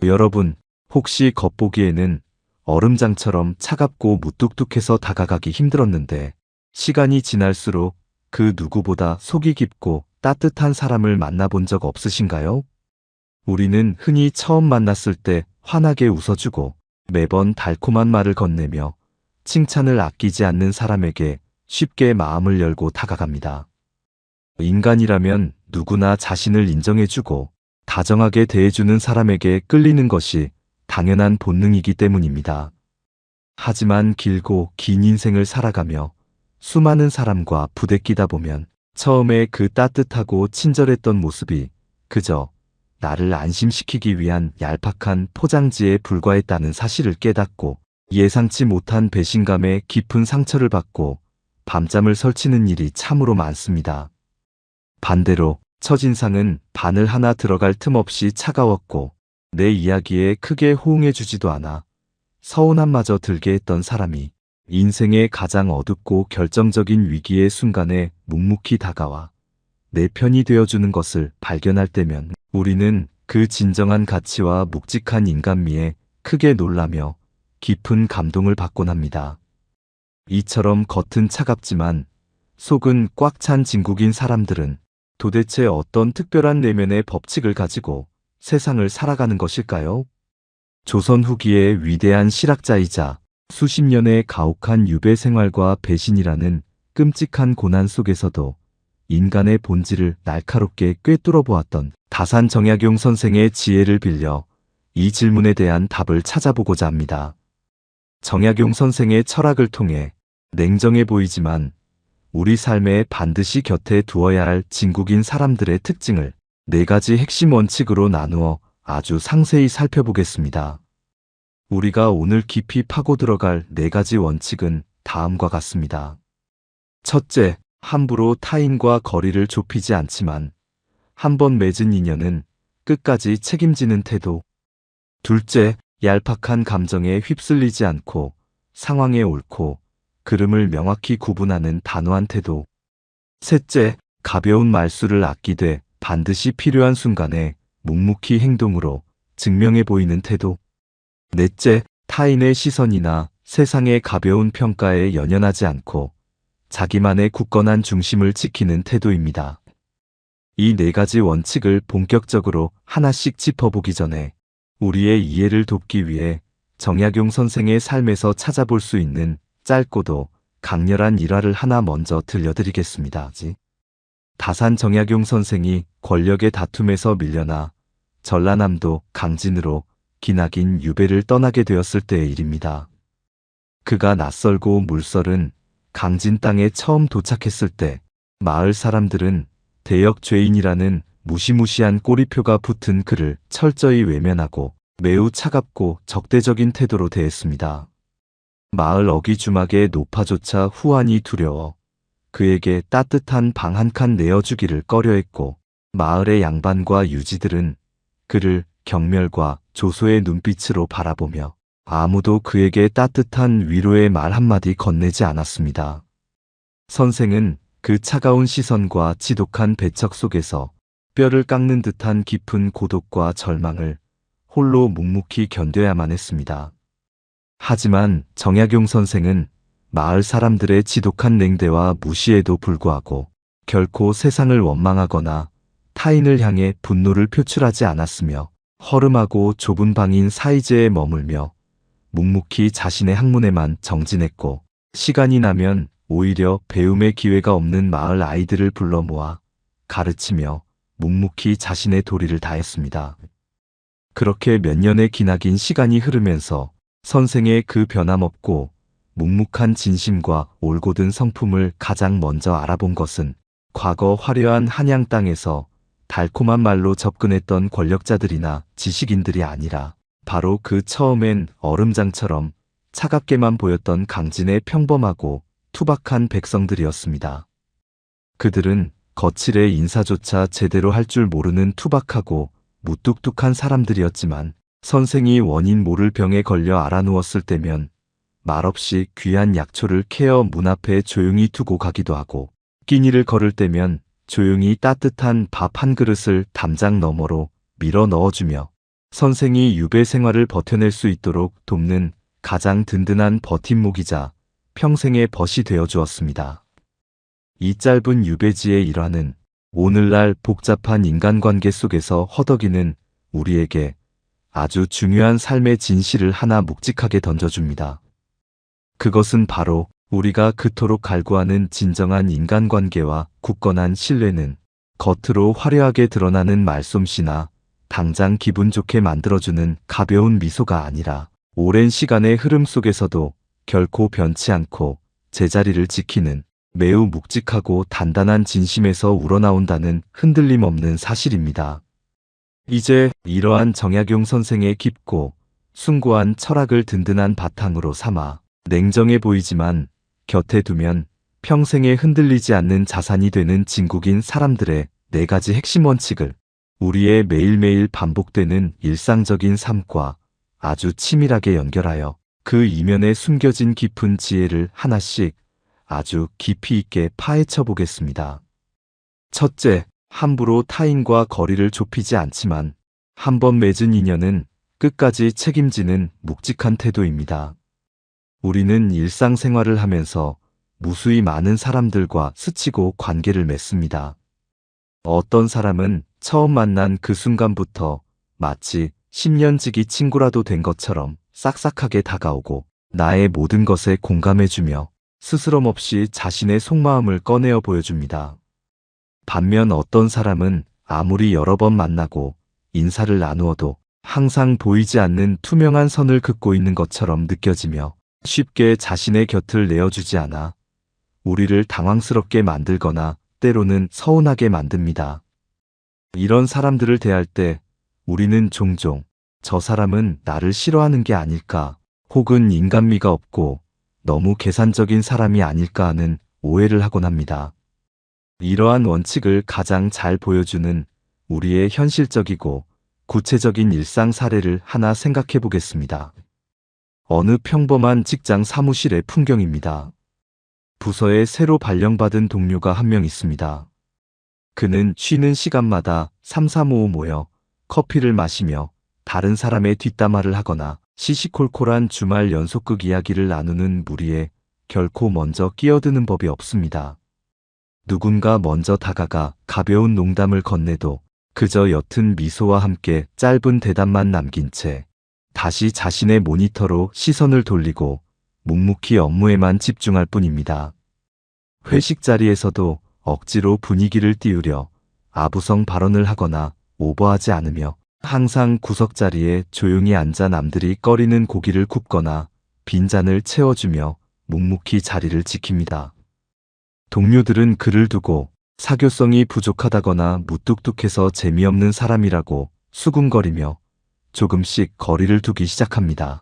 여러분, 혹시 겉보기에는 얼음장처럼 차갑고 무뚝뚝해서 다가가기 힘들었는데 시간이 지날수록 그 누구보다 속이 깊고 따뜻한 사람을 만나본 적 없으신가요? 우리는 흔히 처음 만났을 때 환하게 웃어주고 매번 달콤한 말을 건네며 칭찬을 아끼지 않는 사람에게 쉽게 마음을 열고 다가갑니다. 인간이라면 누구나 자신을 인정해주고 다정하게 대해주는 사람에게 끌리는 것이 당연한 본능이기 때문입니다. 하지만 길고 긴 인생을 살아가며 수많은 사람과 부대끼다 보면 처음에 그 따뜻하고 친절했던 모습이 그저 나를 안심시키기 위한 얄팍한 포장지에 불과했다는 사실을 깨닫고 예상치 못한 배신감에 깊은 상처를 받고 밤잠을 설치는 일이 참으로 많습니다. 반대로 첫인상은 바늘 하나 들어갈 틈 없이 차가웠고 내 이야기에 크게 호응해주지도 않아 서운함마저 들게 했던 사람이 인생의 가장 어둡고 결정적인 위기의 순간에 묵묵히 다가와 내 편이 되어주는 것을 발견할 때면 우리는 그 진정한 가치와 묵직한 인간미에 크게 놀라며 깊은 감동을 받곤 합니다. 이처럼 겉은 차갑지만 속은 꽉 찬 진국인 사람들은 도대체 어떤 특별한 내면의 법칙을 가지고 세상을 살아가는 것일까요? 조선 후기의 위대한 실학자이자 수십 년의 가혹한 유배 생활과 배신이라는 끔찍한 고난 속에서도 인간의 본질을 날카롭게 꿰뚫어 보았던 다산 정약용 선생의 지혜를 빌려 이 질문에 대한 답을 찾아보고자 합니다. 정약용 선생의 철학을 통해 냉정해 보이지만 우리 삶에 반드시 곁에 두어야 할 진국인 사람들의 특징을 4가지 핵심 원칙으로 나누어 아주 상세히 살펴보겠습니다. 우리가 오늘 깊이 파고 들어갈 4가지 원칙은 다음과 같습니다. 첫째, 함부로 타인과 거리를 좁히지 않지만 한번 맺은 인연은 끝까지 책임지는 태도. 둘째, 얄팍한 감정에 휩쓸리지 않고 상황의 옳고 그름을 명확히 구분하는 단호한 태도. 셋째, 가벼운 말수를 아끼되 반드시 필요한 순간에 묵묵히 행동으로 증명해 보이는 태도. 넷째, 타인의 시선이나 세상의 가벼운 평가에 연연하지 않고 자기만의 굳건한 중심을 지키는 태도입니다. 이 4가지 원칙을 본격적으로 하나씩 짚어보기 전에 우리의 이해를 돕기 위해 정약용 선생의 삶에서 찾아볼 수 있는 짧고도 강렬한 일화를 하나 먼저 들려드리겠습니다. 다산 정약용 선생이 권력의 다툼에서 밀려나 전라남도 강진으로 기나긴 유배를 떠나게 되었을 때의 일입니다. 그가 낯설고 물설은 강진 땅에 처음 도착했을 때 마을 사람들은 대역 죄인이라는 무시무시한 꼬리표가 붙은 그를 철저히 외면하고 매우 차갑고 적대적인 태도로 대했습니다. 마을 어기주막의 노파조차 후환이 두려워 그에게 따뜻한 방 한 칸 내어주기를 꺼려했고 마을의 양반과 유지들은 그를 경멸과 조소의 눈빛으로 바라보며 아무도 그에게 따뜻한 위로의 말 한마디 건네지 않았습니다. 선생은 그 차가운 시선과 지독한 배척 속에서 뼈를 깎는 듯한 깊은 고독과 절망을 홀로 묵묵히 견뎌야만 했습니다. 하지만 정약용 선생은 마을 사람들의 지독한 냉대와 무시에도 불구하고 결코 세상을 원망하거나 타인을 향해 분노를 표출하지 않았으며 허름하고 좁은 방인 사이제에 머물며 묵묵히 자신의 학문에만 정진했고 시간이 나면 오히려 배움의 기회가 없는 마을 아이들을 불러 모아 가르치며 묵묵히 자신의 도리를 다했습니다. 그렇게 몇 년의 기나긴 시간이 흐르면서 선생의 그 변함없고 묵묵한 진심과 올곧은 성품을 가장 먼저 알아본 것은 과거 화려한 한양 땅에서 달콤한 말로 접근했던 권력자들이나 지식인들이 아니라 바로 그 처음엔 얼음장처럼 차갑게만 보였던 강진의 평범하고 투박한 백성들이었습니다. 그들은 거칠의 인사조차 제대로 할 줄 모르는 투박하고 무뚝뚝한 사람들이었지만 선생이 원인 모를 병에 걸려 알아누웠을 때면 말없이 귀한 약초를 캐어 문 앞에 조용히 두고 가기도 하고 끼니를 걸을 때면 조용히 따뜻한 밥 한 그릇을 담장 너머로 밀어 넣어주며 선생이 유배 생활을 버텨낼 수 있도록 돕는 가장 든든한 버팀목이자 평생의 벗이 되어 주었습니다. 이 짧은 유배지의 일화는 오늘날 복잡한 인간관계 속에서 허덕이는 우리에게 아주 중요한 삶의 진실을 하나 묵직하게 던져줍니다. 그것은 바로 우리가 그토록 갈구하는 진정한 인간관계와 굳건한 신뢰는 겉으로 화려하게 드러나는 말솜씨나 당장 기분 좋게 만들어주는 가벼운 미소가 아니라 오랜 시간의 흐름 속에서도 결코 변치 않고 제자리를 지키는 매우 묵직하고 단단한 진심에서 우러나온다는 흔들림 없는 사실입니다. 이제 이러한 정약용 선생의 깊고 숭고한 철학을 든든한 바탕으로 삼아 냉정해 보이지만 곁에 두면 평생에 흔들리지 않는 자산이 되는 진국인 사람들의 4가지 핵심 원칙을 우리의 매일매일 반복되는 일상적인 삶과 아주 치밀하게 연결하여 그 이면에 숨겨진 깊은 지혜를 하나씩 아주 깊이 있게 파헤쳐 보겠습니다. 첫째, 함부로 타인과 거리를 좁히지 않지만 한번 맺은 인연은 끝까지 책임지는 묵직한 태도입니다. 우리는 일상생활을 하면서 무수히 많은 사람들과 스치고 관계를 맺습니다. 어떤 사람은 처음 만난 그 순간부터 마치 10년지기 친구라도 된 것처럼 싹싹하게 다가오고 나의 모든 것에 공감해주며 스스럼 없이 자신의 속마음을 꺼내어 보여줍니다. 반면 어떤 사람은 아무리 여러 번 만나고 인사를 나누어도 항상 보이지 않는 투명한 선을 긋고 있는 것처럼 느껴지며 쉽게 자신의 곁을 내어주지 않아 우리를 당황스럽게 만들거나 때로는 서운하게 만듭니다. 이런 사람들을 대할 때 우리는 종종 저 사람은 나를 싫어하는 게 아닐까 혹은 인간미가 없고 너무 계산적인 사람이 아닐까 하는 오해를 하곤 합니다. 이러한 원칙을 가장 잘 보여주는 우리의 현실적이고 구체적인 일상 사례를 하나 생각해 보겠습니다. 어느 평범한 직장 사무실의 풍경입니다. 부서에 새로 발령받은 동료가 한 명 있습니다. 그는 쉬는 시간마다 삼삼오오 모여 커피를 마시며 다른 사람의 뒷담화를 하거나 시시콜콜한 주말 연속극 이야기를 나누는 무리에 결코 먼저 끼어드는 법이 없습니다. 누군가 먼저 다가가 가벼운 농담을 건네도 그저 옅은 미소와 함께 짧은 대답만 남긴 채 다시 자신의 모니터로 시선을 돌리고 묵묵히 업무에만 집중할 뿐입니다. 회식 자리에서도 억지로 분위기를 띄우려 아부성 발언을 하거나 오버하지 않으며 항상 구석자리에 조용히 앉아 남들이 꺼리는 고기를 굽거나 빈잔을 채워주며 묵묵히 자리를 지킵니다. 동료들은 그를 두고 사교성이 부족하다거나 무뚝뚝해서 재미없는 사람이라고 수군거리며 조금씩 거리를 두기 시작합니다.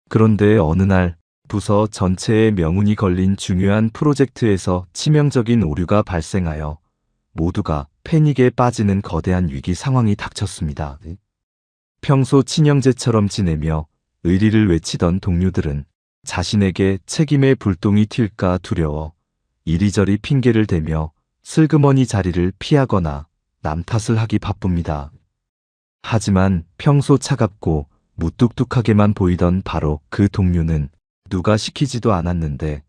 그런데 어느 날 부서 전체의 명운이 걸린 중요한 프로젝트에서 치명적인 오류가 발생하여 모두가 패닉에 빠지는 거대한 위기 상황이 닥쳤습니다. 평소 친형제처럼 지내며 의리를 외치던 동료들은 자신에게 책임의 불똥이 튈까 두려워 이리저리 핑계를 대며 슬그머니 자리를 피하거나 남 탓을 하기 바쁩니다. 하지만 평소 차갑고 무뚝뚝하게만 보이던 바로 그 동료는 누가 시키지도 않았는데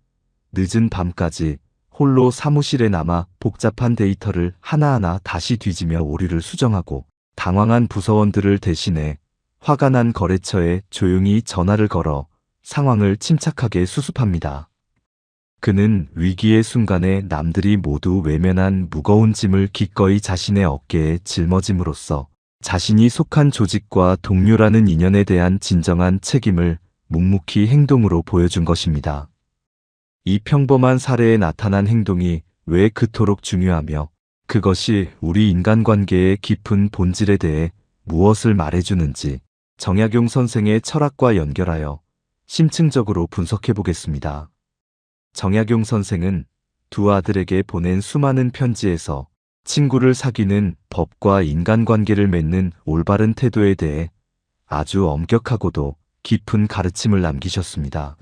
늦은 밤까지 홀로 사무실에 남아 복잡한 데이터를 하나하나 다시 뒤지며 오류를 수정하고 당황한 부서원들을 대신해 화가 난 거래처에 조용히 전화를 걸어 상황을 침착하게 수습합니다. 그는 위기의 순간에 남들이 모두 외면한 무거운 짐을 기꺼이 자신의 어깨에 짊어짐으로써 자신이 속한 조직과 동료라는 인연에 대한 진정한 책임을 묵묵히 행동으로 보여준 것입니다. 이 평범한 사례에 나타난 행동이 왜 그토록 중요하며 그것이 우리 인간관계의 깊은 본질에 대해 무엇을 말해주는지 정약용 선생의 철학과 연결하여 심층적으로 분석해 보겠습니다. 정약용 선생은 두 아들에게 보낸 수많은 편지에서 친구를 사귀는 법과 인간관계를 맺는 올바른 태도에 대해 아주 엄격하고도 깊은 가르침을 남기셨습니다.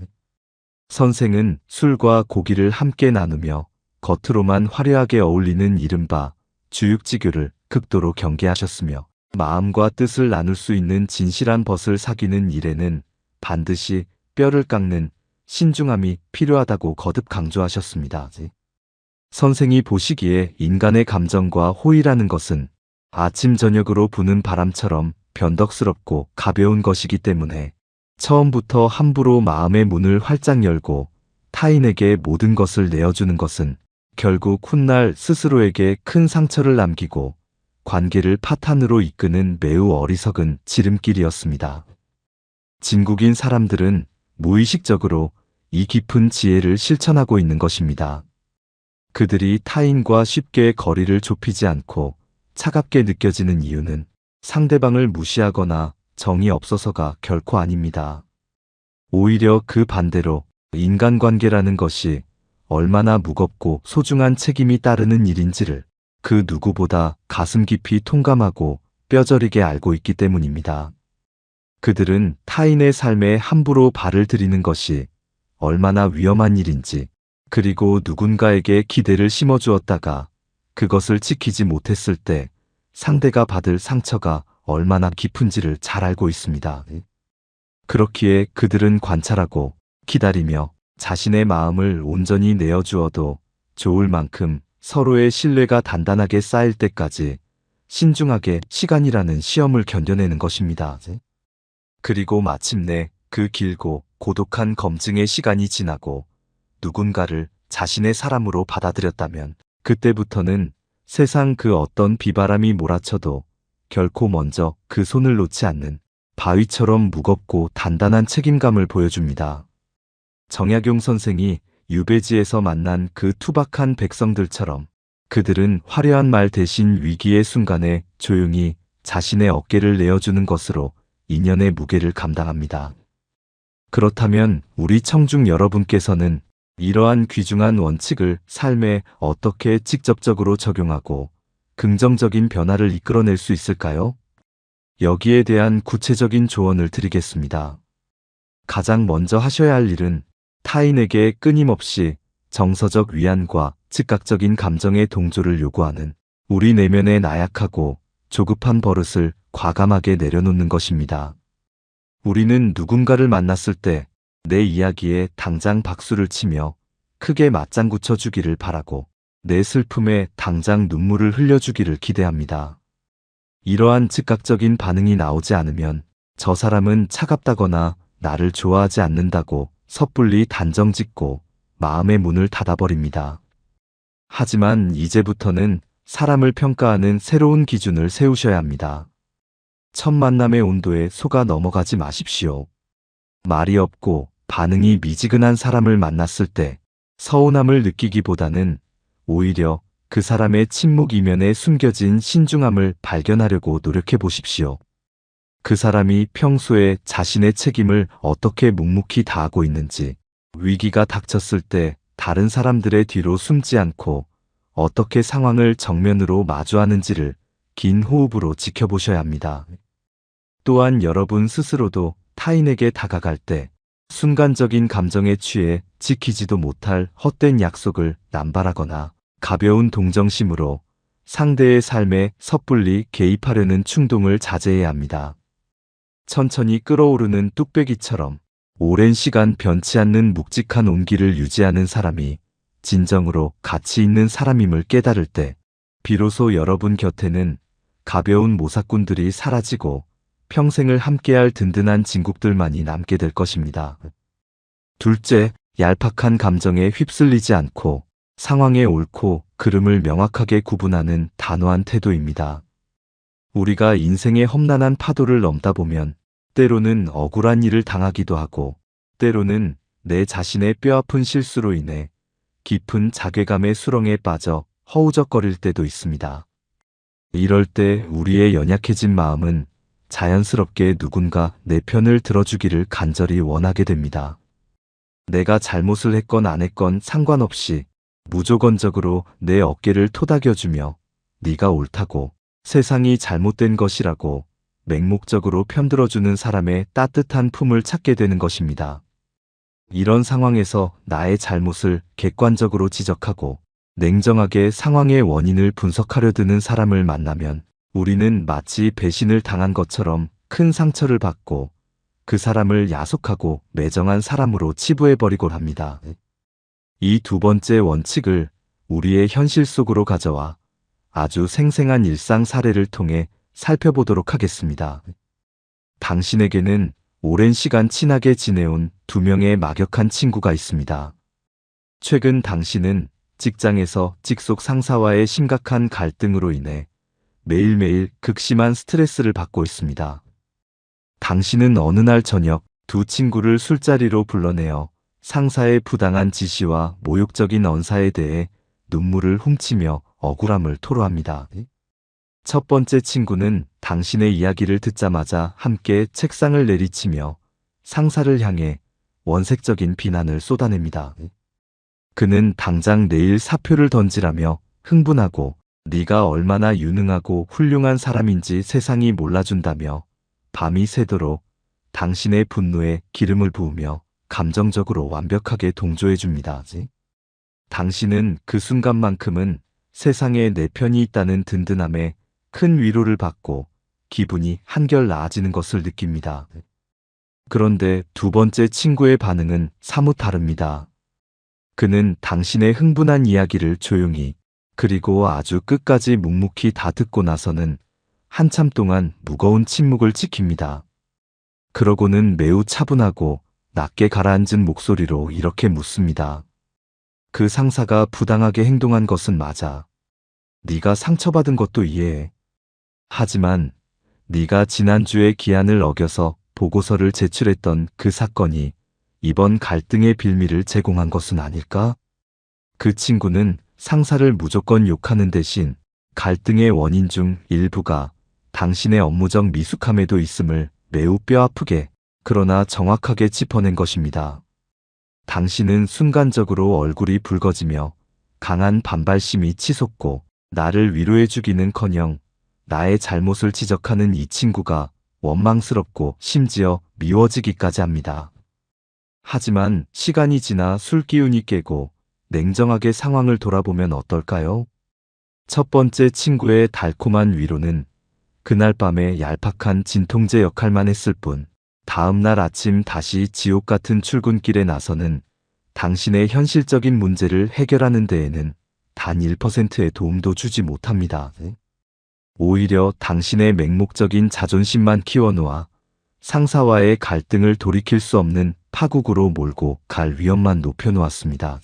선생은 술과 고기를 함께 나누며 겉으로만 화려하게 어울리는 이른바 주육지교를 극도로 경계하셨으며 마음과 뜻을 나눌 수 있는 진실한 벗을 사귀는 일에는 반드시 뼈를 깎는 신중함이 필요하다고 거듭 강조하셨습니다. 선생이 보시기에 인간의 감정과 호의라는 것은 아침 저녁으로 부는 바람처럼 변덕스럽고 가벼운 것이기 때문에 처음부터 함부로 마음의 문을 활짝 열고 타인에게 모든 것을 내어주는 것은 결국 훗날 스스로에게 큰 상처를 남기고 관계를 파탄으로 이끄는 매우 어리석은 지름길이었습니다. 진국인 사람들은 무의식적으로 이 깊은 지혜를 실천하고 있는 것입니다. 그들이 타인과 쉽게 거리를 좁히지 않고 차갑게 느껴지는 이유는 상대방을 무시하거나 정이 없어서가 결코 아닙니다. 오히려 그 반대로 인간관계라는 것이 얼마나 무겁고 소중한 책임이 따르는 일인지를 그 누구보다 가슴 깊이 통감하고 뼈저리게 알고 있기 때문입니다. 그들은 타인의 삶에 함부로 발을 들이는 것이 얼마나 위험한 일인지, 그리고 누군가에게 기대를 심어주었다가 그것을 지키지 못했을 때 상대가 받을 상처가 얼마나 깊은지를 잘 알고 있습니다. 그렇기에 그들은 관찰하고 기다리며 자신의 마음을 온전히 내어주어도 좋을 만큼 서로의 신뢰가 단단하게 쌓일 때까지 신중하게 시간이라는 시험을 견뎌내는 것입니다. 그리고 마침내 그 길고 고독한 검증의 시간이 지나고 누군가를 자신의 사람으로 받아들였다면 그때부터는 세상 그 어떤 비바람이 몰아쳐도 결코 먼저 그 손을 놓지 않는 바위처럼 무겁고 단단한 책임감을 보여줍니다. 정약용 선생이 유배지에서 만난 그 투박한 백성들처럼 그들은 화려한 말 대신 위기의 순간에 조용히 자신의 어깨를 내어주는 것으로 인연의 무게를 감당합니다. 그렇다면 우리 청중 여러분께서는 이러한 귀중한 원칙을 삶에 어떻게 직접적으로 적용하고 긍정적인 변화를 이끌어낼 수 있을까요? 여기에 대한 구체적인 조언을 드리겠습니다. 가장 먼저 하셔야 할 일은 타인에게 끊임없이 정서적 위안과 즉각적인 감정의 동조를 요구하는 우리 내면의 나약하고 조급한 버릇을 과감하게 내려놓는 것입니다. 우리는 누군가를 만났을 때 내 이야기에 당장 박수를 치며 크게 맞장구 쳐주기를 바라고 내 슬픔에 당장 눈물을 흘려주기를 기대합니다. 이러한 즉각적인 반응이 나오지 않으면 저 사람은 차갑다거나 나를 좋아하지 않는다고 섣불리 단정짓고 마음의 문을 닫아버립니다. 하지만 이제부터는 사람을 평가하는 새로운 기준을 세우셔야 합니다. 첫 만남의 온도에 속아 넘어가지 마십시오. 말이 없고 반응이 미지근한 사람을 만났을 때 서운함을 느끼기보다는 오히려 그 사람의 침묵 이면에 숨겨진 신중함을 발견하려고 노력해 보십시오. 그 사람이 평소에 자신의 책임을 어떻게 묵묵히 다하고 있는지, 위기가 닥쳤을 때 다른 사람들의 뒤로 숨지 않고 어떻게 상황을 정면으로 마주하는지를 긴 호흡으로 지켜보셔야 합니다. 또한 여러분 스스로도 타인에게 다가갈 때 순간적인 감정에 취해 지키지도 못할 헛된 약속을 남발하거나 가벼운 동정심으로 상대의 삶에 섣불리 개입하려는 충동을 자제해야 합니다. 천천히 끓어오르는 뚝배기처럼 오랜 시간 변치 않는 묵직한 온기를 유지하는 사람이 진정으로 가치 있는 사람임을 깨달을 때 비로소 여러분 곁에는 가벼운 모사꾼들이 사라지고 평생을 함께할 든든한 진국들만이 남게 될 것입니다. 둘째, 얄팍한 감정에 휩쓸리지 않고 상황의 옳고 그름을 명확하게 구분하는 단호한 태도입니다. 우리가 인생의 험난한 파도를 넘다 보면 때로는 억울한 일을 당하기도 하고 때로는 내 자신의 뼈아픈 실수로 인해 깊은 자괴감의 수렁에 빠져 허우적거릴 때도 있습니다. 이럴 때 우리의 연약해진 마음은 자연스럽게 누군가 내 편을 들어주기를 간절히 원하게 됩니다. 내가 잘못을 했건 안 했건 상관없이 무조건적으로 내 어깨를 토닥여주며 네가 옳다고 세상이 잘못된 것이라고 맹목적으로 편들어주는 사람의 따뜻한 품을 찾게 되는 것입니다. 이런 상황에서 나의 잘못을 객관적으로 지적하고 냉정하게 상황의 원인을 분석하려 드는 사람을 만나면 우리는 마치 배신을 당한 것처럼 큰 상처를 받고 그 사람을 야속하고 매정한 사람으로 치부해버리곤 합니다. 이 두 번째 원칙을 우리의 현실 속으로 가져와 아주 생생한 일상 사례를 통해 살펴보도록 하겠습니다. 당신에게는 오랜 시간 친하게 지내온 두 명의 막역한 친구가 있습니다. 최근 당신은 직장에서 직속 상사와의 심각한 갈등으로 인해 매일매일 극심한 스트레스를 받고 있습니다. 당신은 어느 날 저녁 두 친구를 술자리로 불러내어 상사의 부당한 지시와 모욕적인 언사에 대해 눈물을 훔치며 억울함을 토로합니다. 첫 번째 친구는 당신의 이야기를 듣자마자 함께 책상을 내리치며 상사를 향해 원색적인 비난을 쏟아냅니다. 그는 당장 내일 사표를 던지라며 흥분하고 네가 얼마나 유능하고 훌륭한 사람인지 세상이 몰라준다며 밤이 새도록 당신의 분노에 기름을 부으며 감정적으로 완벽하게 동조해줍니다. 당신은 그 순간만큼은 세상에 내 편이 있다는 든든함에 큰 위로를 받고 기분이 한결 나아지는 것을 느낍니다. 그런데 두 번째 친구의 반응은 사뭇 다릅니다. 그는 당신의 흥분한 이야기를 조용히 그리고 아주 끝까지 묵묵히 다 듣고 나서는 한참 동안 무거운 침묵을 지킵니다. 그러고는 매우 차분하고 낮게 가라앉은 목소리로 이렇게 묻습니다. 그 상사가 부당하게 행동한 것은 맞아. 네가 상처받은 것도 이해해. 하지만 네가 지난주에 기한을 어겨서 보고서를 제출했던 그 사건이 이번 갈등의 빌미를 제공한 것은 아닐까? 그 친구는 상사를 무조건 욕하는 대신 갈등의 원인 중 일부가 당신의 업무적 미숙함에도 있음을 매우 뼈아프게 그러나 정확하게 짚어낸 것입니다. 당신은 순간적으로 얼굴이 붉어지며 강한 반발심이 치솟고 나를 위로해주기는커녕 나의 잘못을 지적하는 이 친구가 원망스럽고 심지어 미워지기까지 합니다. 하지만 시간이 지나 술기운이 깨고 냉정하게 상황을 돌아보면 어떨까요? 첫 번째 친구의 달콤한 위로는 그날 밤에 얄팍한 진통제 역할만 했을 뿐 다음 날 아침 다시 지옥 같은 출근길에 나서는 당신의 현실적인 문제를 해결하는 데에는 단 1%의 도움도 주지 못합니다. 오히려 당신의 맹목적인 자존심만 키워놓아 상사와의 갈등을 돌이킬 수 없는 파국으로 몰고 갈 위험만 높여놓았습니다.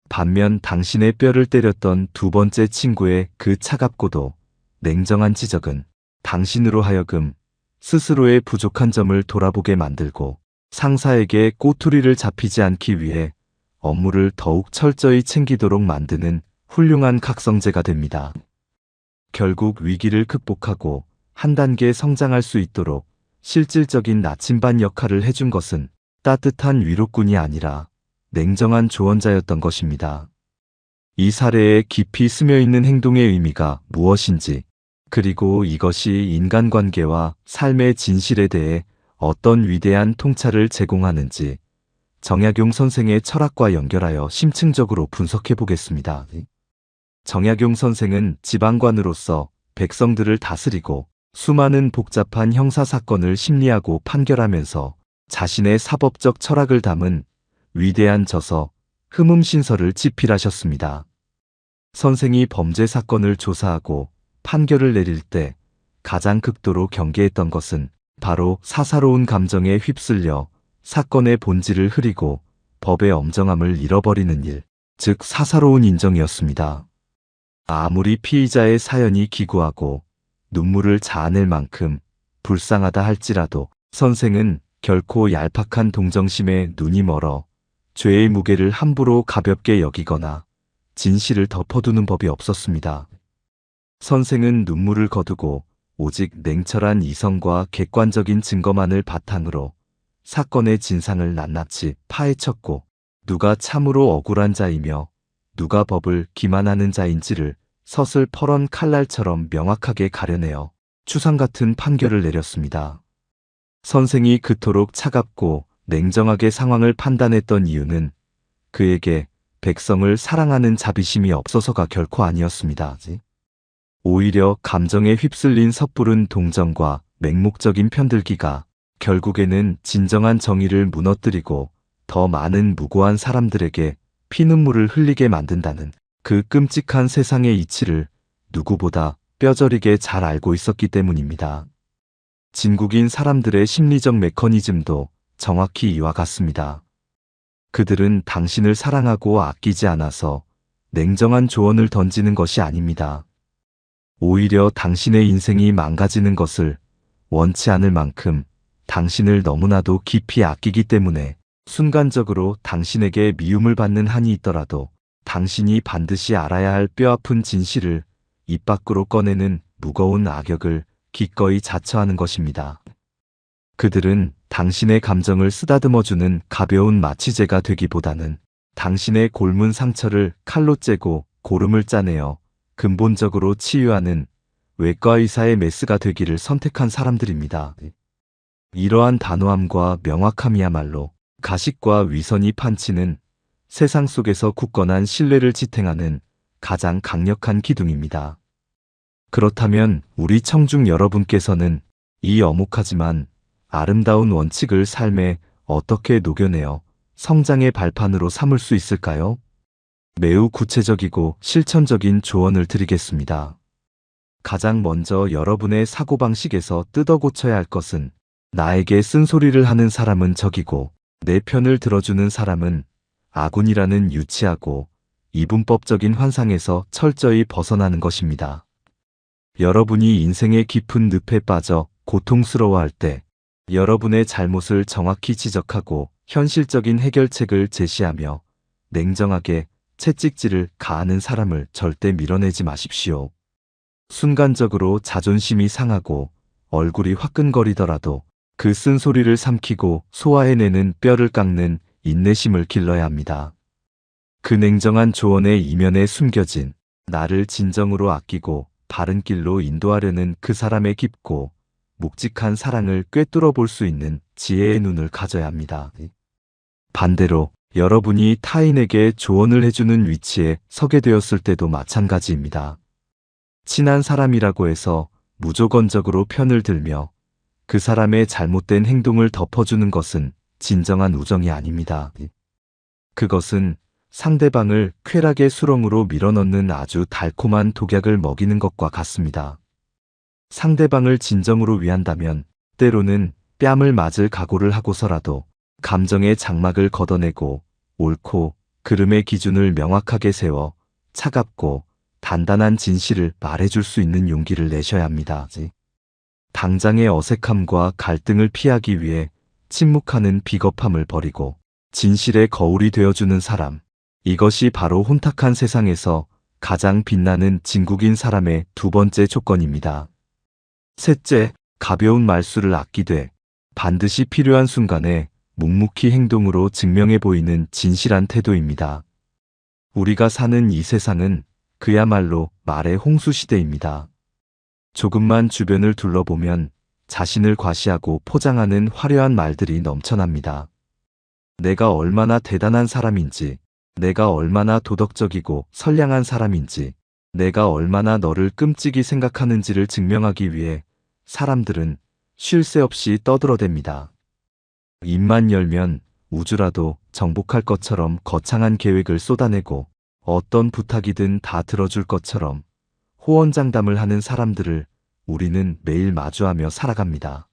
반면 당신의 뼈를 때렸던 두 번째 친구의 그 차갑고도 냉정한 지적은 당신으로 하여금 스스로의 부족한 점을 돌아보게 만들고 상사에게 꼬투리를 잡히지 않기 위해 업무를 더욱 철저히 챙기도록 만드는 훌륭한 각성제가 됩니다. 결국 위기를 극복하고 한 단계 성장할 수 있도록 실질적인 나침반 역할을 해준 것은 따뜻한 위로꾼이 아니라 냉정한 조언자였던 것입니다. 이 사례에 깊이 스며있는 행동의 의미가 무엇인지, 그리고 이것이 인간관계와 삶의 진실에 대해 어떤 위대한 통찰을 제공하는지 정약용 선생의 철학과 연결하여 심층적으로 분석해 보겠습니다. 정약용 선생은 지방관으로서 백성들을 다스리고 수많은 복잡한 형사사건을 심리하고 판결하면서 자신의 사법적 철학을 담은 위대한 저서 흠음신서를 집필하셨습니다. 선생이 범죄 사건을 조사하고 판결을 내릴 때 가장 극도로 경계했던 것은 바로 사사로운 감정에 휩쓸려 사건의 본질을 흐리고 법의 엄정함을 잃어버리는 일, 즉 사사로운 인정이었습니다. 아무리 피의자의 사연이 기구하고 눈물을 자아낼 만큼 불쌍하다 할지라도 선생은 결코 얄팍한 동정심에 눈이 멀어 죄의 무게를 함부로 가볍게 여기거나 진실을 덮어두는 법이 없었습니다. 선생은 눈물을 거두고 오직 냉철한 이성과 객관적인 증거만을 바탕으로 사건의 진상을 낱낱이 파헤쳤고 누가 참으로 억울한 자이며 누가 법을 기만하는 자인지를 서슬퍼런 칼날처럼 명확하게 가려내어 추상 같은 판결을 내렸습니다. 선생이 그토록 차갑고 냉정하게 상황을 판단했던 이유는 그에게 백성을 사랑하는 자비심이 없어서가 결코 아니었습니다. 오히려 감정에 휩쓸린 섣부른 동정과 맹목적인 편들기가 결국에는 진정한 정의를 무너뜨리고 더 많은 무고한 사람들에게 피눈물을 흘리게 만든다는 그 끔찍한 세상의 이치를 누구보다 뼈저리게 잘 알고 있었기 때문입니다. 진국인 사람들의 심리적 메커니즘도 정확히 이와 같습니다. 그들은 당신을 사랑하고 아끼지 않아서 냉정한 조언을 던지는 것이 아닙니다. 오히려 당신의 인생이 망가지는 것을 원치 않을 만큼 당신을 너무나도 깊이 아끼기 때문에 순간적으로 당신에게 미움을 받는 한이 있더라도 당신이 반드시 알아야 할 뼈아픈 진실을 입 밖으로 꺼내는 무거운 악역을 기꺼이 자처하는 것입니다. 그들은 당신의 감정을 쓰다듬어주는 가벼운 마취제가 되기보다는 당신의 골문 상처를 칼로 째고 고름을 짜내어 근본적으로 치유하는 외과 의사의 메스가 되기를 선택한 사람들입니다. 이러한 단호함과 명확함이야말로 가식과 위선이 판치는 세상 속에서 굳건한 신뢰를 지탱하는 가장 강력한 기둥입니다. 그렇다면 우리 청중 여러분께서는 이 엄혹하지만 아름다운 원칙을 삶에 어떻게 녹여내어 성장의 발판으로 삼을 수 있을까요? 매우 구체적이고 실천적인 조언을 드리겠습니다. 가장 먼저 여러분의 사고방식에서 뜯어 고쳐야 할 것은 나에게 쓴소리를 하는 사람은 적이고 내 편을 들어주는 사람은 아군이라는 유치하고 이분법적인 환상에서 철저히 벗어나는 것입니다. 여러분이 인생의 깊은 늪에 빠져 고통스러워할 때 여러분의 잘못을 정확히 지적하고 현실적인 해결책을 제시하며 냉정하게 채찍질을 가하는 사람을 절대 밀어내지 마십시오. 순간적으로 자존심이 상하고 얼굴이 화끈거리더라도 그 쓴소리를 삼키고 소화해내는 뼈를 깎는 인내심을 길러야 합니다. 그 냉정한 조언의 이면에 숨겨진 나를 진정으로 아끼고 바른 길로 인도하려는 그 사람의 깊고 묵직한 사랑을 꿰뚫어 볼 수 있는 지혜의 눈을 가져야 합니다. 반대로 여러분이 타인에게 조언을 해주는 위치에 서게 되었을 때도 마찬가지입니다. 친한 사람이라고 해서 무조건적으로 편을 들며 그 사람의 잘못된 행동을 덮어주는 것은 진정한 우정이 아닙니다. 그것은 상대방을 쾌락의 수렁으로 밀어넣는 아주 달콤한 독약을 먹이는 것과 같습니다. 상대방을 진정으로 위한다면 때로는 뺨을 맞을 각오를 하고서라도 감정의 장막을 걷어내고 옳고 그름의 기준을 명확하게 세워 차갑고 단단한 진실을 말해줄 수 있는 용기를 내셔야 합니다. 당장의 어색함과 갈등을 피하기 위해 침묵하는 비겁함을 버리고 진실의 거울이 되어주는 사람, 이것이 바로 혼탁한 세상에서 가장 빛나는 진국인 사람의 두 번째 조건입니다. 셋째, 가벼운 말수를 아끼되 반드시 필요한 순간에 묵묵히 행동으로 증명해 보이는 진실한 태도입니다. 우리가 사는 이 세상은 그야말로 말의 홍수시대입니다. 조금만 주변을 둘러보면 자신을 과시하고 포장하는 화려한 말들이 넘쳐납니다. 내가 얼마나 대단한 사람인지, 내가 얼마나 도덕적이고 선량한 사람인지, 내가 얼마나 너를 끔찍이 생각하는지를 증명하기 위해 사람들은 쉴 새 없이 떠들어댑니다. 입만 열면 우주라도 정복할 것처럼 거창한 계획을 쏟아내고 어떤 부탁이든 다 들어줄 것처럼 호언장담을 하는 사람들을 우리는 매일 마주하며 살아갑니다.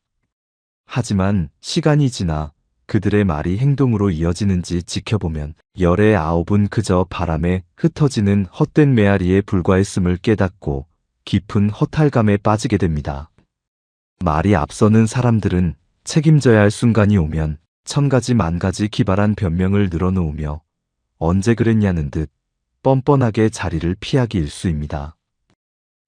하지만 시간이 지나 그들의 말이 행동으로 이어지는지 지켜보면 열의 9은 그저 바람에 흩어지는 헛된 메아리에 불과했음을 깨닫고 깊은 허탈감에 빠지게 됩니다. 말이 앞서는 사람들은 책임져야 할 순간이 오면 천가지 만가지 기발한 변명을 늘어놓으며 언제 그랬냐는 듯 뻔뻔하게 자리를 피하기 일쑤입니다.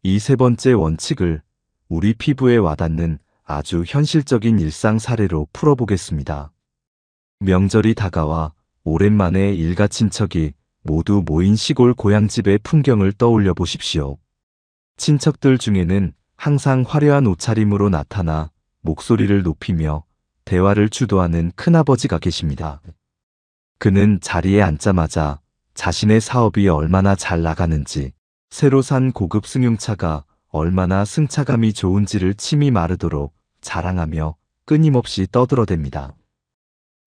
이 세 번째 원칙을 우리 피부에 와닿는 아주 현실적인 일상 사례로 풀어보겠습니다. 명절이 다가와 오랜만에 일가 친척이 모두 모인 시골 고향집의 풍경을 떠올려 보십시오. 친척들 중에는 항상 화려한 옷차림으로 나타나 목소리를 높이며 대화를 주도하는 큰아버지가 계십니다. 그는 자리에 앉자마자 자신의 사업이 얼마나 잘 나가는지, 새로 산 고급 승용차가 얼마나 승차감이 좋은지를 침이 마르도록 자랑하며 끊임없이 떠들어댑니다.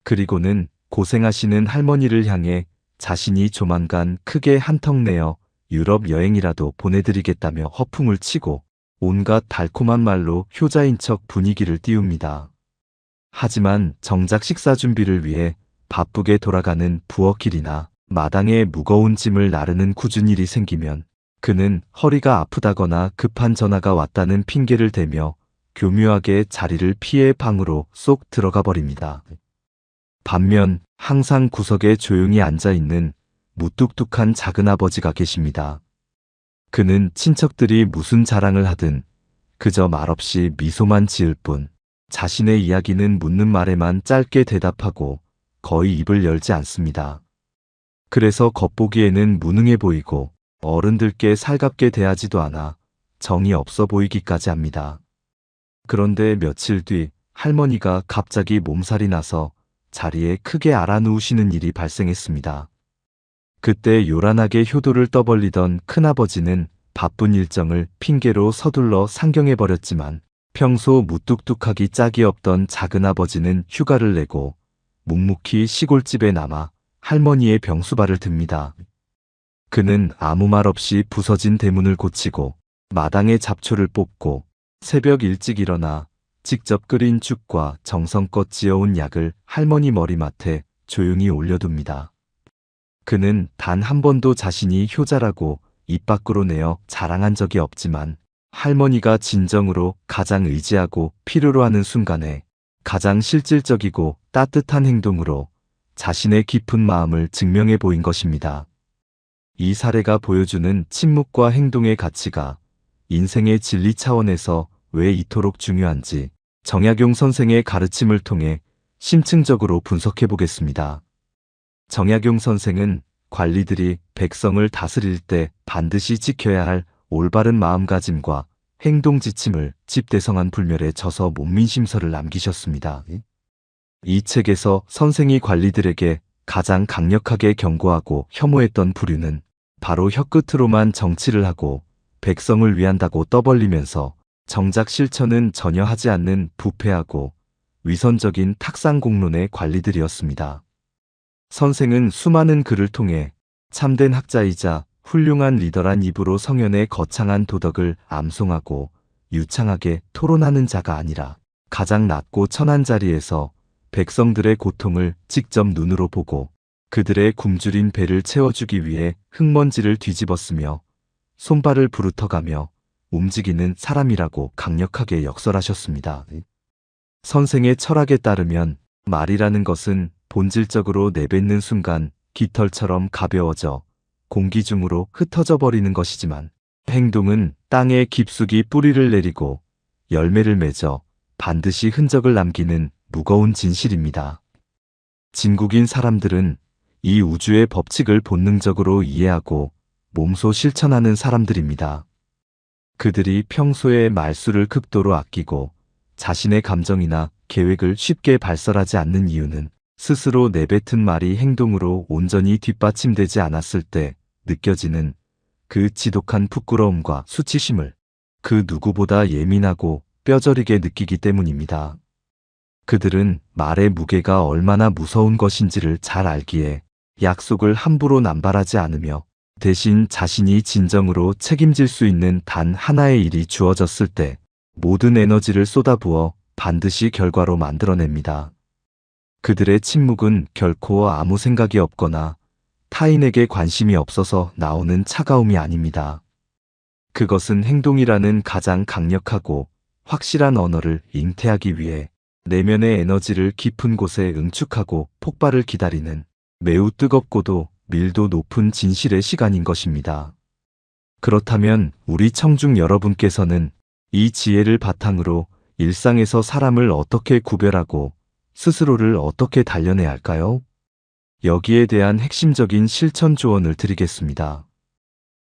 그리고는 고생하시는 할머니를 향해 자신이 조만간 크게 한턱 내어 유럽 여행이라도 보내드리겠다며 허풍을 치고 온갖 달콤한 말로 효자인 척 분위기를 띄웁니다. 하지만 정작 식사 준비를 위해 바쁘게 돌아가는 부엌일이나 마당에 무거운 짐을 나르는 굳은 일이 생기면 그는 허리가 아프다거나 급한 전화가 왔다는 핑계를 대며 교묘하게 자리를 피해 방으로 쏙 들어가 버립니다. 반면 항상 구석에 조용히 앉아있는 무뚝뚝한 작은아버지가 계십니다. 그는 친척들이 무슨 자랑을 하든 그저 말없이 미소만 지을 뿐 자신의 이야기는 묻는 말에만 짧게 대답하고 거의 입을 열지 않습니다. 그래서 겉보기에는 무능해 보이고 어른들께 살갑게 대하지도 않아 정이 없어 보이기까지 합니다. 그런데 며칠 뒤 할머니가 갑자기 몸살이 나서 자리에 크게 알아누우시는 일이 발생했습니다. 그때 요란하게 효도를 떠벌리던 큰아버지는 바쁜 일정을 핑계로 서둘러 상경해버렸지만 평소 무뚝뚝하기 짝이 없던 작은아버지는 휴가를 내고 묵묵히 시골집에 남아 할머니의 병수발을 듭니다. 그는 아무 말 없이 부서진 대문을 고치고 마당에 잡초를 뽑고 새벽 일찍 일어나 직접 끓인 죽과 정성껏 지어온 약을 할머니 머리맡에 조용히 올려둡니다. 그는 단 한 번도 자신이 효자라고 입 밖으로 내어 자랑한 적이 없지만 할머니가 진정으로 가장 의지하고 필요로 하는 순간에 가장 실질적이고 따뜻한 행동으로 자신의 깊은 마음을 증명해 보인 것입니다. 이 사례가 보여주는 침묵과 행동의 가치가 인생의 진리 차원에서 왜 이토록 중요한지 정약용 선생의 가르침을 통해 심층적으로 분석해 보겠습니다. 정약용 선생은 관리들이 백성을 다스릴 때 반드시 지켜야 할 올바른 마음가짐과 행동 지침을 집대성한 불멸에 져서 못민심서를 남기셨습니다. 이 책에서 선생이 관리들에게 가장 강력하게 경고하고 혐오했던 부류는 바로 혀끝으로만 정치를 하고 백성을 위한다고 떠벌리면서 정작 실천은 전혀 하지 않는 부패하고 위선적인 탁상공론의 관리들이었습니다. 선생은 수많은 글을 통해 참된 학자이자 훌륭한 리더란 입으로 성현의 거창한 도덕을 암송하고 유창하게 토론하는 자가 아니라 가장 낮고 천한 자리에서 백성들의 고통을 직접 눈으로 보고 그들의 굶주린 배를 채워주기 위해 흙먼지를 뒤집어쓰며 손발을 부르터가며 움직이는 사람이라고 강력하게 역설하셨습니다. 선생의 철학에 따르면 말이라는 것은 본질적으로 내뱉는 순간 깃털처럼 가벼워져 공기 중으로 흩어져 버리는 것이지만 행동은 땅에 깊숙이 뿌리를 내리고 열매를 맺어 반드시 흔적을 남기는 무거운 진실입니다. 진국인 사람들은 이 우주의 법칙을 본능적으로 이해하고 몸소 실천하는 사람들입니다. 그들이 평소에 말수를 극도로 아끼고 자신의 감정이나 계획을 쉽게 발설하지 않는 이유는 스스로 내뱉은 말이 행동으로 온전히 뒷받침되지 않았을 때 느껴지는 그 지독한 부끄러움과 수치심을 그 누구보다 예민하고 뼈저리게 느끼기 때문입니다. 그들은 말의 무게가 얼마나 무서운 것인지를 잘 알기에 약속을 함부로 남발하지 않으며 대신 자신이 진정으로 책임질 수 있는 단 하나의 일이 주어졌을 때 모든 에너지를 쏟아부어 반드시 결과로 만들어냅니다. 그들의 침묵은 결코 아무 생각이 없거나 타인에게 관심이 없어서 나오는 차가움이 아닙니다. 그것은 행동이라는 가장 강력하고 확실한 언어를 잉태하기 위해 내면의 에너지를 깊은 곳에 응축하고 폭발을 기다리는 매우 뜨겁고도 밀도 높은 진실의 시간인 것입니다. 그렇다면 우리 청중 여러분께서는 이 지혜를 바탕으로 일상에서 사람을 어떻게 구별하고 스스로를 어떻게 단련해야 할까요? 여기에 대한 핵심적인 실천 조언을 드리겠습니다.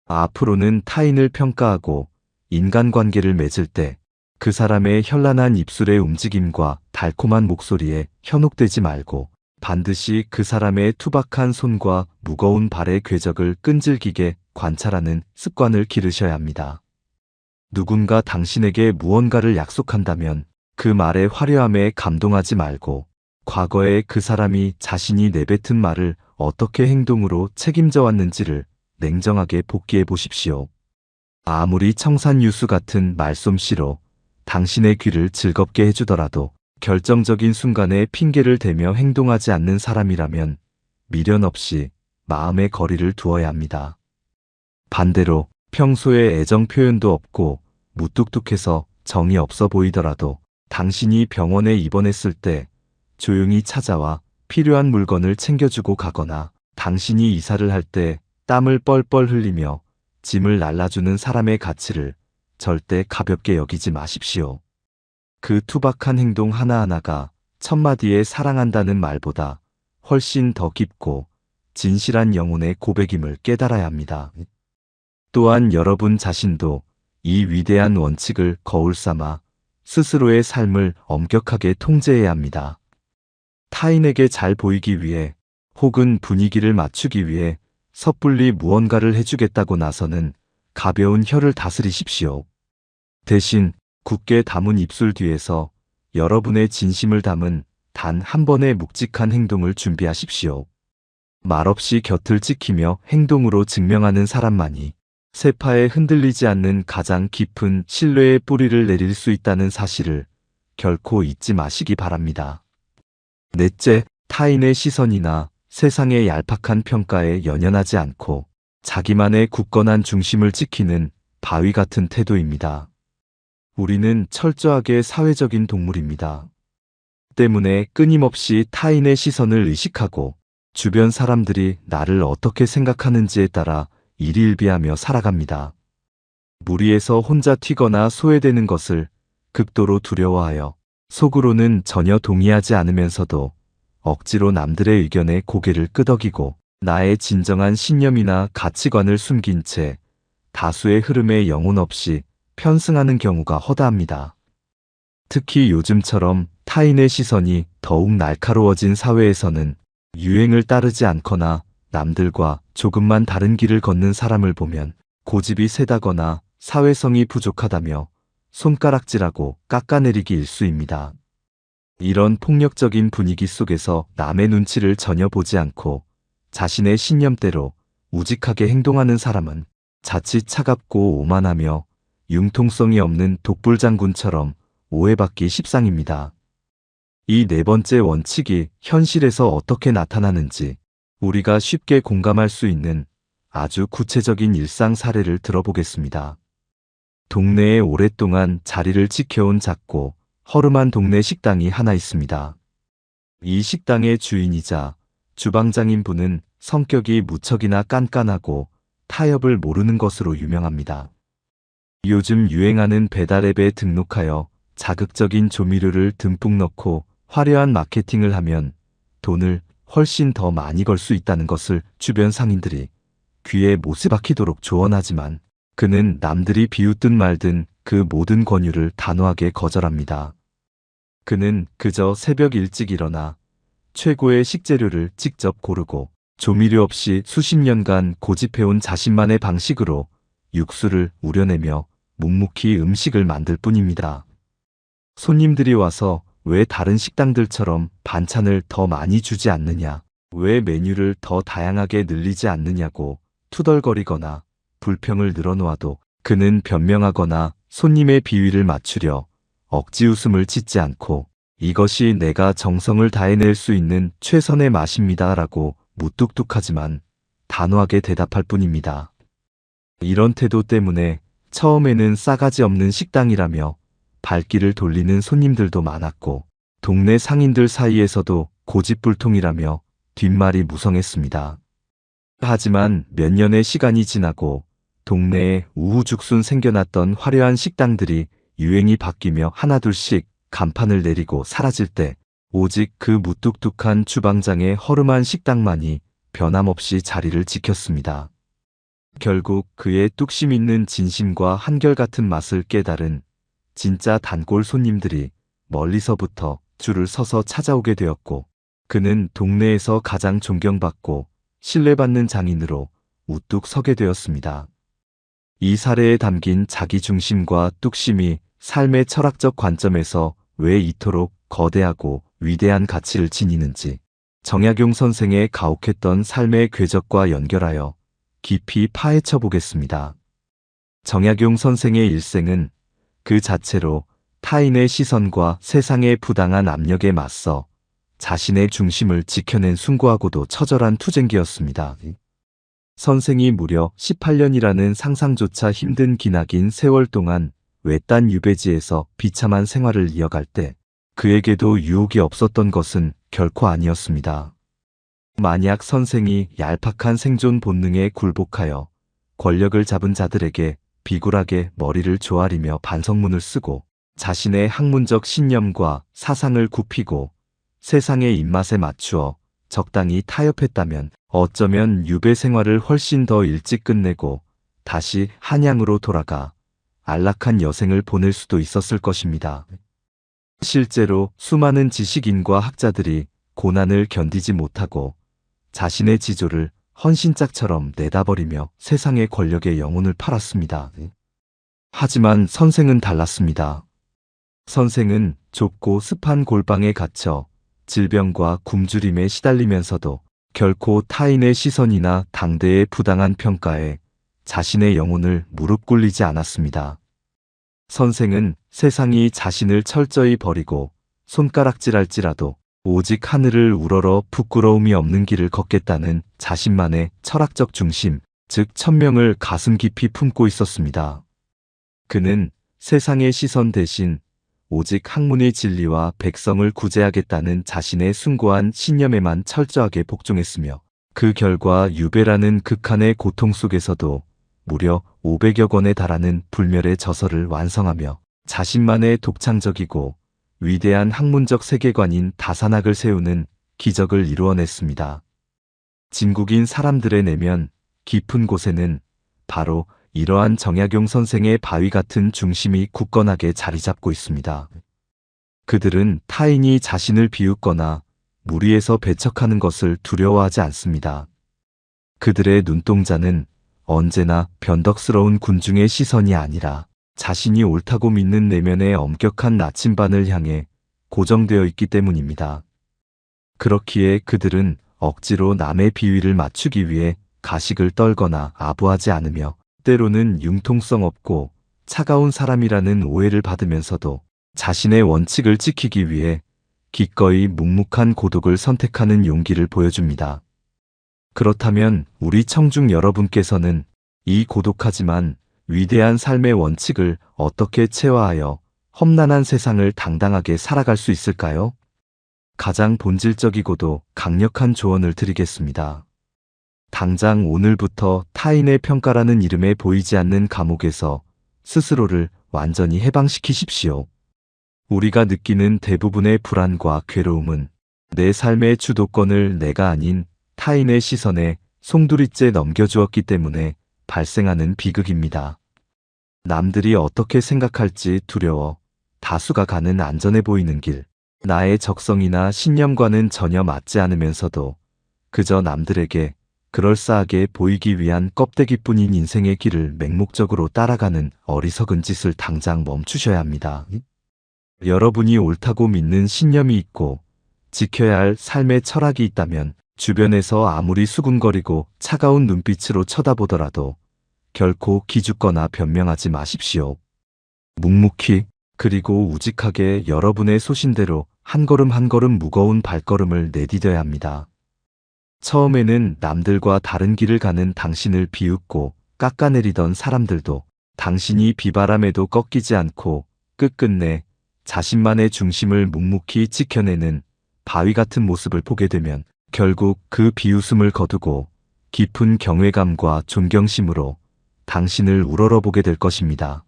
앞으로는 타인을 평가하고 인간관계를 맺을 때 그 사람의 현란한 입술의 움직임과 달콤한 목소리에 현혹되지 말고 반드시 그 사람의 투박한 손과 무거운 발의 궤적을 끈질기게 관찰하는 습관을 기르셔야 합니다. 누군가 당신에게 무언가를 약속한다면 그 말의 화려함에 감동하지 말고 과거에 그 사람이 자신이 내뱉은 말을 어떻게 행동으로 책임져 왔는지를 냉정하게 복기해 보십시오. 아무리 청산유수 같은 말솜씨로 당신의 귀를 즐겁게 해주더라도 결정적인 순간에 핑계를 대며 행동하지 않는 사람이라면 미련 없이 마음의 거리를 두어야 합니다. 반대로 평소에 애정 표현도 없고 무뚝뚝해서 정이 없어 보이더라도 당신이 병원에 입원했을 때 조용히 찾아와 필요한 물건을 챙겨주고 가거나 당신이 이사를 할 때 땀을 뻘뻘 흘리며 짐을 날라주는 사람의 가치를 절대 가볍게 여기지 마십시오. 그 투박한 행동 하나하나가 천마디의 사랑한다는 말보다 훨씬 더 깊고 진실한 영혼의 고백임을 깨달아야 합니다. 또한 여러분 자신도 이 위대한 원칙을 거울 삼아 스스로의 삶을 엄격하게 통제해야 합니다. 타인에게 잘 보이기 위해 혹은 분위기를 맞추기 위해 섣불리 무언가를 해주겠다고 나서는 가벼운 혀를 다스리십시오. 대신 굳게 담은 입술 뒤에서 여러분의 진심을 담은 단 한 번의 묵직한 행동을 준비하십시오. 말없이 곁을 지키며 행동으로 증명하는 사람만이 세파에 흔들리지 않는 가장 깊은 신뢰의 뿌리를 내릴 수 있다는 사실을 결코 잊지 마시기 바랍니다. 넷째, 타인의 시선이나 세상의 얄팍한 평가에 연연하지 않고 자기만의 굳건한 중심을 지키는 바위 같은 태도입니다. 우리는 철저하게 사회적인 동물입니다. 때문에 끊임없이 타인의 시선을 의식하고 주변 사람들이 나를 어떻게 생각하는지에 따라 일희일비하며 살아갑니다. 무리에서 혼자 튀거나 소외되는 것을 극도로 두려워하여 속으로는 전혀 동의하지 않으면서도 억지로 남들의 의견에 고개를 끄덕이고 나의 진정한 신념이나 가치관을 숨긴 채 다수의 흐름에 영혼 없이 편승하는 경우가 허다합니다. 특히 요즘처럼 타인의 시선이 더욱 날카로워진 사회에서는 유행을 따르지 않거나 남들과 조금만 다른 길을 걷는 사람을 보면 고집이 세다거나 사회성이 부족하다며 손가락질하고 깎아내리기 일쑤입니다. 이런 폭력적인 분위기 속에서 남의 눈치를 전혀 보지 않고 자신의 신념대로 우직하게 행동하는 사람은 자칫 차갑고 오만하며 융통성이 없는 독불장군처럼 오해받기 십상입니다. 이 네 번째 원칙이 현실에서 어떻게 나타나는지 우리가 쉽게 공감할 수 있는 아주 구체적인 일상 사례를 들어보겠습니다. 동네에 오랫동안 자리를 지켜온 작고 허름한 동네 식당이 하나 있습니다. 이 식당의 주인이자 주방장인 분은 성격이 무척이나 깐깐하고 타협을 모르는 것으로 유명합니다. 요즘 유행하는 배달앱에 등록하여 자극적인 조미료를 듬뿍 넣고 화려한 마케팅을 하면 돈을 훨씬 더 많이 벌 수 있다는 것을 주변 상인들이 귀에 못이 박히도록 조언하지만 그는 남들이 비웃든 말든 그 모든 권유를 단호하게 거절합니다. 그는 그저 새벽 일찍 일어나 최고의 식재료를 직접 고르고 조미료 없이 수십 년간 고집해온 자신만의 방식으로 육수를 우려내며 묵묵히 음식을 만들 뿐입니다. 손님들이 와서 왜 다른 식당들처럼 반찬을 더 많이 주지 않느냐, 왜 메뉴를 더 다양하게 늘리지 않느냐고 투덜거리거나 불평을 늘어놓아도 그는 변명하거나 손님의 비위를 맞추려 억지 웃음을 짓지 않고 이것이 내가 정성을 다해낼 수 있는 최선의 맛입니다 라고 무뚝뚝하지만 단호하게 대답할 뿐입니다. 이런 태도 때문에 처음에는 싸가지 없는 식당이라며 발길을 돌리는 손님들도 많았고 동네 상인들 사이에서도 고집불통이라며 뒷말이 무성했습니다. 하지만 몇 년의 시간이 지나고 동네에 우후죽순 생겨났던 화려한 식당들이 유행이 바뀌며 하나둘씩 간판을 내리고 사라질 때 오직 그 무뚝뚝한 주방장의 허름한 식당만이 변함없이 자리를 지켰습니다. 결국 그의 뚝심 있는 진심과 한결같은 맛을 깨달은 진짜 단골 손님들이 멀리서부터 줄을 서서 찾아오게 되었고 그는 동네에서 가장 존경받고 신뢰받는 장인으로 우뚝 서게 되었습니다. 이 사례에 담긴 자기중심과 뚝심이 삶의 철학적 관점에서 왜 이토록 거대하고 위대한 가치를 지니는지 정약용 선생의 가혹했던 삶의 궤적과 연결하여 깊이 파헤쳐 보겠습니다. 정약용 선생의 일생은 그 자체로 타인의 시선과 세상의 부당한 압력에 맞서 자신의 중심을 지켜낸 숭고하고도 처절한 투쟁기였습니다. 선생이 무려 18년이라는 상상조차 힘든 기나긴 세월 동안 외딴 유배지에서 비참한 생활을 이어갈 때 그에게도 유혹이 없었던 것은 결코 아니었습니다. 만약 선생이 얄팍한 생존 본능에 굴복하여 권력을 잡은 자들에게 비굴하게 머리를 조아리며 반성문을 쓰고 자신의 학문적 신념과 사상을 굽히고 세상의 입맛에 맞추어 적당히 타협했다면 어쩌면 유배 생활을 훨씬 더 일찍 끝내고 다시 한양으로 돌아가 안락한 여생을 보낼 수도 있었을 것입니다. 실제로 수많은 지식인과 학자들이 고난을 견디지 못하고 자신의 지조를 헌신짝처럼 내다버리며 세상의 권력에 영혼을 팔았습니다. 하지만 선생은 달랐습니다. 선생은 좁고 습한 골방에 갇혀 질병과 굶주림에 시달리면서도 결코 타인의 시선이나 당대의 부당한 평가에 자신의 영혼을 무릎 꿇리지 않았습니다. 선생은 세상이 자신을 철저히 버리고 손가락질할지라도 오직 하늘을 우러러 부끄러움이 없는 길을 걷겠다는 자신만의 철학적 중심, 즉 천명을 가슴 깊이 품고 있었습니다. 그는 세상의 시선 대신 오직 학문의 진리와 백성을 구제하겠다는 자신의 숭고한 신념에만 철저하게 복종했으며 그 결과 유배라는 극한의 고통 속에서도 무려 500여 권에 달하는 불멸의 저서를 완성하며 자신만의 독창적이고 위대한 학문적 세계관인 다산학을 세우는 기적을 이루어냈습니다. 진국인 사람들의 내면 깊은 곳에는 바로 이러한 정약용 선생의 바위 같은 중심이 굳건하게 자리 잡고 있습니다. 그들은 타인이 자신을 비웃거나 무리에서 배척하는 것을 두려워하지 않습니다. 그들의 눈동자는 언제나 변덕스러운 군중의 시선이 아니라 자신이 옳다고 믿는 내면의 엄격한 나침반을 향해 고정되어 있기 때문입니다. 그렇기에 그들은 억지로 남의 비위를 맞추기 위해 가식을 떨거나 아부하지 않으며 때로는 융통성 없고 차가운 사람이라는 오해를 받으면서도 자신의 원칙을 지키기 위해 기꺼이 묵묵한 고독을 선택하는 용기를 보여줍니다. 그렇다면 우리 청중 여러분께서는 이 고독하지만 위대한 삶의 원칙을 어떻게 체화하여 험난한 세상을 당당하게 살아갈 수 있을까요? 가장 본질적이고도 강력한 조언을 드리겠습니다. 당장 오늘부터 타인의 평가라는 이름에 보이지 않는 감옥에서 스스로를 완전히 해방시키십시오. 우리가 느끼는 대부분의 불안과 괴로움은 내 삶의 주도권을 내가 아닌 타인의 시선에 송두리째 넘겨주었기 때문에 발생하는 비극입니다. 남들이 어떻게 생각할지 두려워 다수가 가는 안전해 보이는 길, 나의 적성이나 신념과는 전혀 맞지 않으면서도 그저 남들에게 그럴싸하게 보이기 위한 껍데기뿐인 인생의 길을 맹목적으로 따라가는 어리석은 짓을 당장 멈추셔야 합니다. 여러분이 옳다고 믿는 신념이 있고 지켜야 할 삶의 철학이 있다면 주변에서 아무리 수군거리고 차가운 눈빛으로 쳐다보더라도 결코 기죽거나 변명하지 마십시오. 묵묵히 그리고 우직하게 여러분의 소신대로 한 걸음 한 걸음 무거운 발걸음을 내디뎌야 합니다. 처음에는 남들과 다른 길을 가는 당신을 비웃고 깎아내리던 사람들도 당신이 비바람에도 꺾이지 않고 끝끝내 자신만의 중심을 묵묵히 지켜내는 바위 같은 모습을 보게 되면 결국 그 비웃음을 거두고 깊은 경외감과 존경심으로 당신을 우러러보게 될 것입니다.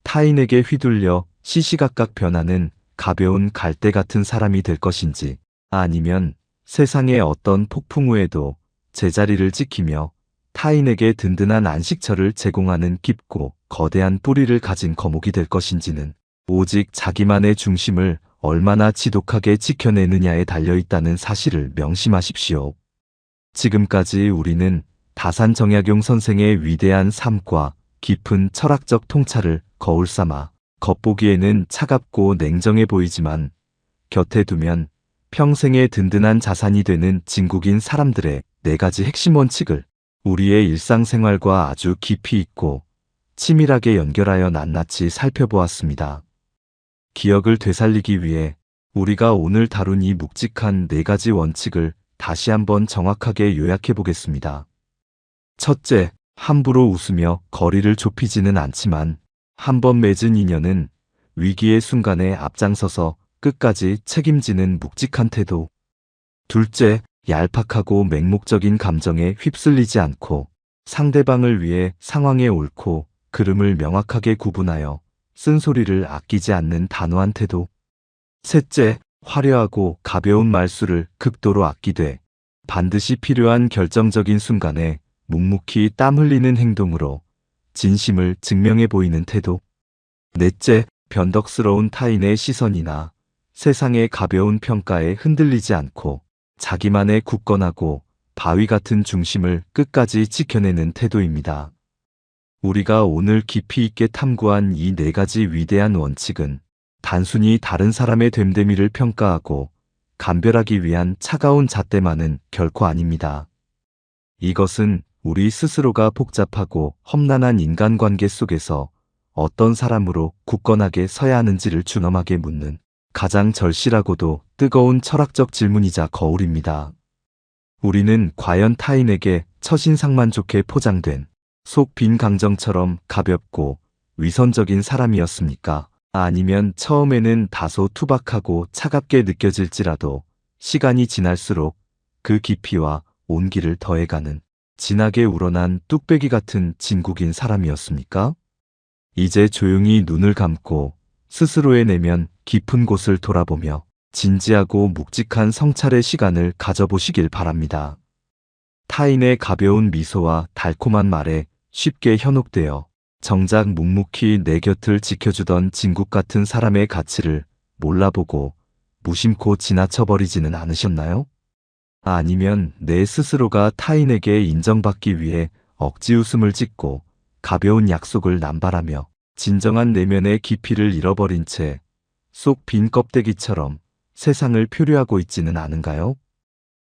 타인에게 휘둘려 시시각각 변하는 가벼운 갈대 같은 사람이 될 것인지 아니면 세상의 어떤 폭풍 후에도 제자리를 지키며 타인에게 든든한 안식처를 제공하는 깊고 거대한 뿌리를 가진 거목이 될 것인지는 오직 자기만의 중심을 얼마나 지독하게 지켜내느냐에 달려있다는 사실을 명심하십시오. 지금까지 우리는 다산 정약용 선생의 위대한 삶과 깊은 철학적 통찰을 거울 삼아 겉보기에는 차갑고 냉정해 보이지만 곁에 두면 평생의 든든한 자산이 되는 진국인 사람들의 4가지 핵심 원칙을 우리의 일상생활과 아주 깊이 있고 치밀하게 연결하여 낱낱이 살펴보았습니다. 기억을 되살리기 위해 우리가 오늘 다룬 이 묵직한 4가지 원칙을 다시 한번 정확하게 요약해 보겠습니다. 첫째, 함부로 웃으며 거리를 좁히지는 않지만 한번 맺은 인연은 위기의 순간에 앞장서서 끝까지 책임지는 묵직한 태도. 둘째, 얄팍하고 맹목적인 감정에 휩쓸리지 않고 상대방을 위해 상황의 옳고 그름을 명확하게 구분하여 쓴소리를 아끼지 않는 단호한 태도. 셋째, 화려하고 가벼운 말수를 극도로 아끼되 반드시 필요한 결정적인 순간에 묵묵히 땀 흘리는 행동으로 진심을 증명해 보이는 태도. 넷째, 변덕스러운 타인의 시선이나 세상의 가벼운 평가에 흔들리지 않고 자기만의 굳건하고 바위 같은 중심을 끝까지 지켜내는 태도입니다. 우리가 오늘 깊이 있게 탐구한 이 4가지 위대한 원칙은 단순히 다른 사람의 됨됨이를 평가하고 감별하기 위한 차가운 잣대만은 결코 아닙니다. 이것은 우리 스스로가 복잡하고 험난한 인간관계 속에서 어떤 사람으로 굳건하게 서야 하는지를 준엄하게 묻는 가장 절실하고도 뜨거운 철학적 질문이자 거울입니다. 우리는 과연 타인에게 첫인상만 좋게 포장된 속 빈 강정처럼 가볍고 위선적인 사람이었습니까? 아니면 처음에는 다소 투박하고 차갑게 느껴질지라도 시간이 지날수록 그 깊이와 온기를 더해가는 진하게 우러난 뚝배기 같은 진국인 사람이었습니까? 이제 조용히 눈을 감고 스스로의 내면 깊은 곳을 돌아보며 진지하고 묵직한 성찰의 시간을 가져보시길 바랍니다. 타인의 가벼운 미소와 달콤한 말에 쉽게 현혹되어 정작 묵묵히 내 곁을 지켜주던 진국 같은 사람의 가치를 몰라보고 무심코 지나쳐버리지는 않으셨나요? 아니면 내 스스로가 타인에게 인정받기 위해 억지 웃음을 짓고 가벼운 약속을 남발하며 진정한 내면의 깊이를 잃어버린 채 속 빈 껍데기처럼 세상을 표류하고 있지는 않은가요?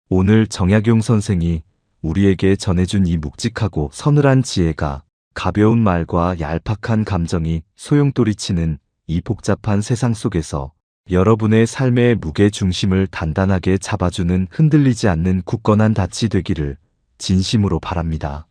오늘 정약용 선생이 우리에게 전해준 이 묵직하고 서늘한 지혜가 가벼운 말과 얄팍한 감정이 소용돌이치는 이 복잡한 세상 속에서 여러분의 삶의 무게 중심을 단단하게 잡아주는 흔들리지 않는 굳건한 닻이 되기를 진심으로 바랍니다.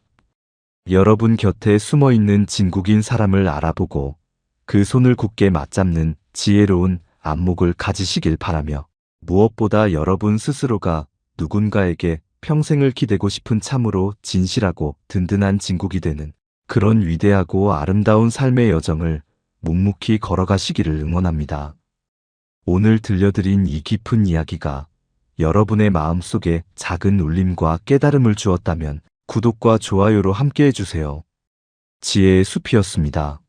여러분 곁에 숨어있는 진국인 사람을 알아보고 그 손을 굳게 맞잡는 지혜로운 안목을 가지시길 바라며 무엇보다 여러분 스스로가 누군가에게 평생을 기대고 싶은 참으로 진실하고 든든한 진국이 되는 그런 위대하고 아름다운 삶의 여정을 묵묵히 걸어가시기를 응원합니다. 오늘 들려드린 이 깊은 이야기가 여러분의 마음속에 작은 울림과 깨달음을 주었다면 구독과 좋아요로 함께해 주세요. 지혜의 숲이었습니다.